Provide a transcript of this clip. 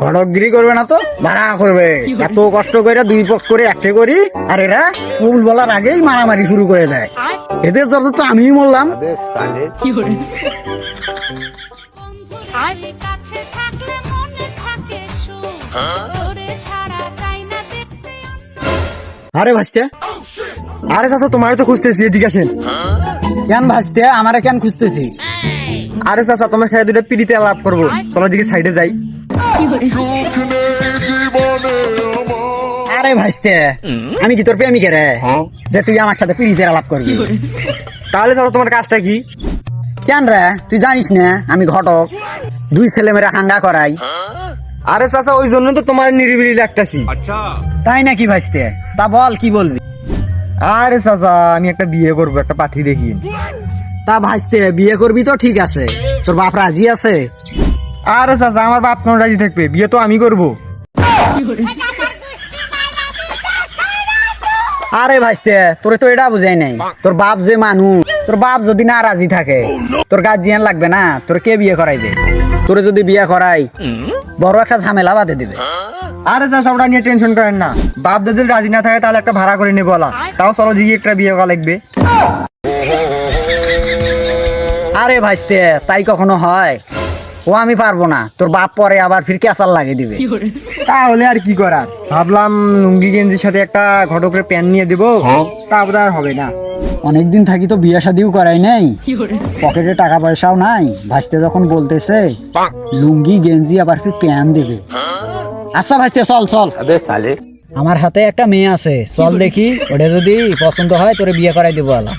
ঘটকগিরি করবে না তো ভাড়া করবে। এত কষ্ট করে দুই পক্ষ করে একটা করি, আর এরা ফুল বলার আগেই মারামারি শুরু করে দেয়। এদের জন্য তো আমিই মরলাম। আরে ভাসতে, আরে চাচা তোমার তো খুঁজতেছি, এদিকে আসেন। কেন ভাসতে আমারে কেন খুঁজতেছি? আরে চাচা তোমার খেয়ে দুটো পিড়িতে আলাপ করবো, চলো দিকে সাইডে যাই। আরে ভাসতে, আমি কি তোর প্রেমিকের রে যে তুই আমার সাথে পিড়িতে আলাপ করবি? তাহলে চাচা তোমার কাজটা কি? কেন রে, তুই জানিস না আমি ঘটক, দুই ছেলে মেয়েরা হাঙ্গা করাই। আরে চাচা ওই জন্য তো তোমার নিরিবিলি লাগতাছি। তাই নাকি ভাসতে? তা বল কি বলবি? আরে চাচা আমি একটা বিয়ে করবো, একটা পাত্রী দেখি। তা ভাসতে বিয়ে করবি তো ঠিক আছে, তোর বাপ রাজি আছে? আরে চাচা আমার বাপ কোন রাজি থাকবে, বিয়ে তো আমি করবো। আরে ভাসতে তোরে তো এটা বুঝাই নাই, তোর বাপ যে মানুষ, তোর বাপ যদি না রাজি থাকে তোর গার্জিয়ান লাগবে না, তোর কে বিয়ে করাইবে? তোরে যদি বিয়ে করাই বড় একটা ঝামেলা বাঁধে দিবে। আরে চাচা ওটা নিয়ে টেনশন করেন না, বাপ যদি রাজি না থাকে তাহলে একটা ভাড়া করে নেবো বলা, তাও চলো দিকে একটা বিয়ে করা লাগবে। আরে ভাসতে তাই কখনো হয়? ও আমি পারবো না, তোর বাপ পরে আবার ফির ক্যাসাল লাগিয়ে দিবে। তাহলে আর কি করার, ভাবলাম লুঙ্গি গেঞ্জির সাথে একটা ঘটকের প্যান্ট নিয়ে দেবো, তারপরে আর হবে না। অনেকদিন থাকি তো বিয়ে শাদিও করাই নাই, পকেটে টাকা পয়সাও নাই, ভাসতে যখন বলতেছে লুঙ্গি গেঞ্জি আবার ফির প্যান্ট দেবে। আচ্ছা ভাসতে চল চল, আমার হাতে একটা মেয়ে আছে, চল দেখি, ওটা যদি পছন্দ হয় তোরে বিয়ে করাই দেবো আলা।